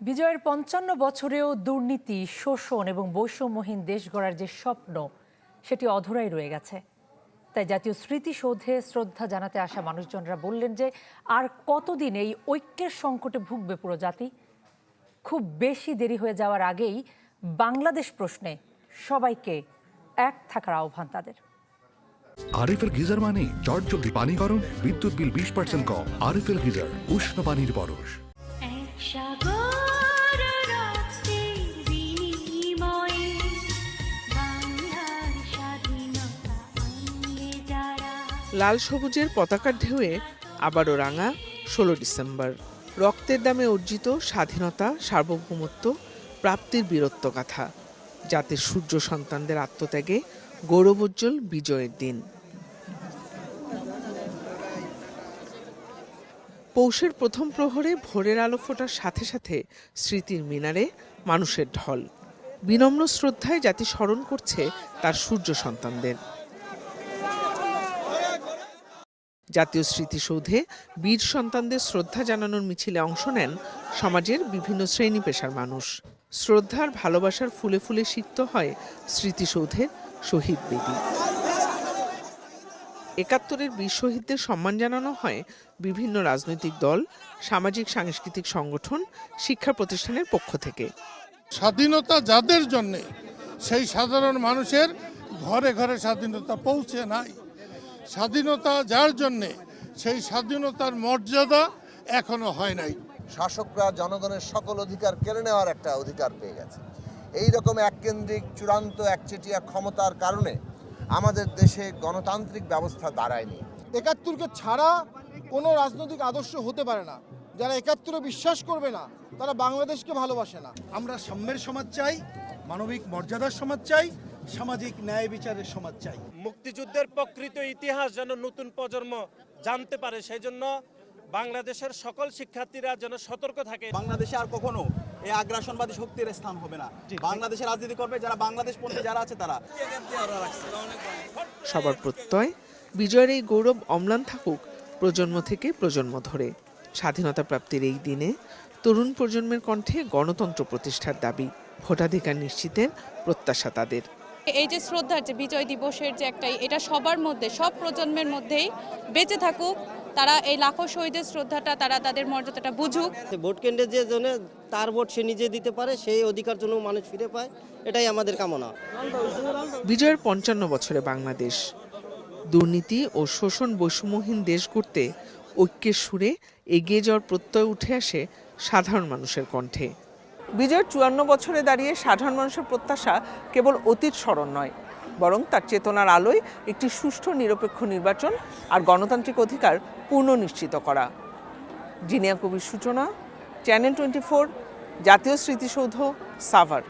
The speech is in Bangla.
বিজয়ের ৫৫ বছরেও দুর্নীতি, শোষণ এবং বৈষম্যহীন দেশ গড়ার যে স্বপ্ন সেটি অধরাই রয়ে গেছে। তাই জাতীয় স্মৃতিসৌধে শ্রদ্ধা জানাতে আসা মানুষজনরা বললেন যে আর কতদিন এই ঐক্যের সংকটে ভুগবে পুরো জাতি। খুব বেশি দেরি হয়ে যাওয়ার আগেই বাংলাদেশ প্রশ্নে সবাইকে এক থাকার আহ্বান তাদের। আরএফএল গিজার মানে চটজলদি পানি গরম, বিদ্যুৎ বিল 20% কম। আরএফএল গিজার, উষ্ণ পানির পরশ। লাল সবুজের পতাকার ঢেউয়ে আবারও রাঙা 16 ডিসেম্বর। রক্তের দামে অর্জিত স্বাধীনতা, সার্বভৌমত্ব প্রাপ্তির বীরত্ব গাথা, জাতির সূর্য সন্তানদের আত্মত্যাগে গৌরবোজ্জ্বল বিজয়ের দিন। পৌষের প্রথম প্রহরে ভোরের আলো ফোটার সাথে সাথে স্মৃতির মিনারে মানুষের ঢল। বিনম্র শ্রদ্ধায় জাতি স্মরণ করছে তার সূর্য সন্তানদের। জাতীয় স্মৃতিসৌধে বীর সন্তানদের শ্রদ্ধা জানানোর মিছিলে অংশ নেন সমাজের বিভিন্ন শ্রেণী পেশার মানুষ। শ্রদ্ধার ভালোবাসার ফুলে ফুলে সিক্ত হয় স্মৃতিসৌধের শহীদ বেদি। ৭১-এর বীর শহীদদের সম্মান জানানো হয় বিভিন্ন রাজনৈতিক দল, সামাজিক সাংস্কৃতিক সংগঠন, শিক্ষা প্রতিষ্ঠানের পক্ষ থেকে। স্বাধীনতা যাদের জন্যে, সেই সাধারণ মানুষের ঘরে ঘরে স্বাধীনতা পৌঁছে নাই। স্বাধীনতা যার জন্যে, সেই স্বাধীনতার মর্যাদা এখনো হয় নাই। শাসকরা জনগণের সকল অধিকার কেড়ে নেওয়ার একটা অধিকার পেয়ে গেছে। এই রকম এককেন্দ্রিক চূড়ান্ত একচেটিয়া ক্ষমতার কারণে আমাদের দেশে গণতান্ত্রিক ব্যবস্থা দাঁড়ায়নি। ৭১কে ছাড়া কোনো রাজনৈতিক আদর্শ হতে পারে না। যারা ৭১-এ বিশ্বাস করবে না, তারা বাংলাদেশকে ভালোবাসে না। আমরা সাম্যের সমাজ চাই, মানবিক মর্যাদার সমাজ চাই, সামাজিক ন্যায় বিচারের সমাজ চাই। মুক্তিযুদ্ধের প্রকৃত ইতিহাস যেন নতুন প্রজন্ম জানতে পারে, সেই জন্য বাংলাদেশের সকল শিক্ষার্থীরা যেন সতর্ক থাকে। বাংলাদেশে আর কখনো এই আগ্রাসনবাদী শক্তির স্থান হবে না। বাংলাদেশের রাজনীতি করবে যারা বাংলাদেশ পন্থী যারা আছে তারা। সবার প্রত্যয় বিজয়ের এই গৌরব অম্লান থাকুক প্রজন্ম থেকে প্রজন্ম ধরে। স্বাধীনতা প্রাপ্তির এই দিনে তরুণ প্রজন্মের কণ্ঠে গণতন্ত্র প্রতিষ্ঠার দাবি, ভোটাধিকার নিশ্চিতের প্রত্যাশা তাদের। এই যে শ্রদ্ধার যে বিজয় দিবসের যে একটাই, এটা সবার মধ্যে, সব প্রজন্মের মধ্যেই বেঁচে থাকুক। তারা এই লাখো শহীদের শ্রদ্ধাটা, তারা তাদের মর্যাদাটা বুঝুক। ভোট কেন্দ্রে যে জন্য তার ভোট সে নিজে দিতে পারে, সেই অধিকার জন্য মানুষ ফিরে পায়, এটাই আমাদের কামনা। বিজয়ের ৫৫ বছরে বাংলাদেশ দুর্নীতি ও শোষণ বৈষম্যহীন দেশ গড়তে ঐক্যের সুরে এগিয়ে যাওয়ার প্রত্যয় উঠে আসে সাধারণ মানুষের কণ্ঠে। বিজয়ের ৫৪ বছরে দাঁড়িয়ে সাধারণ মানুষের প্রত্যাশা কেবল অতীত স্মরণ নয়, বরং তার চেতনার আলোয় একটি সুষ্ঠু নিরপেক্ষ নির্বাচন আর গণতান্ত্রিক অধিকার পূর্ণ নিশ্চিত করা। জিনিয়া কবির সূচনা, চ্যানেল 24, জাতীয় স্মৃতিসৌধ, সাভার।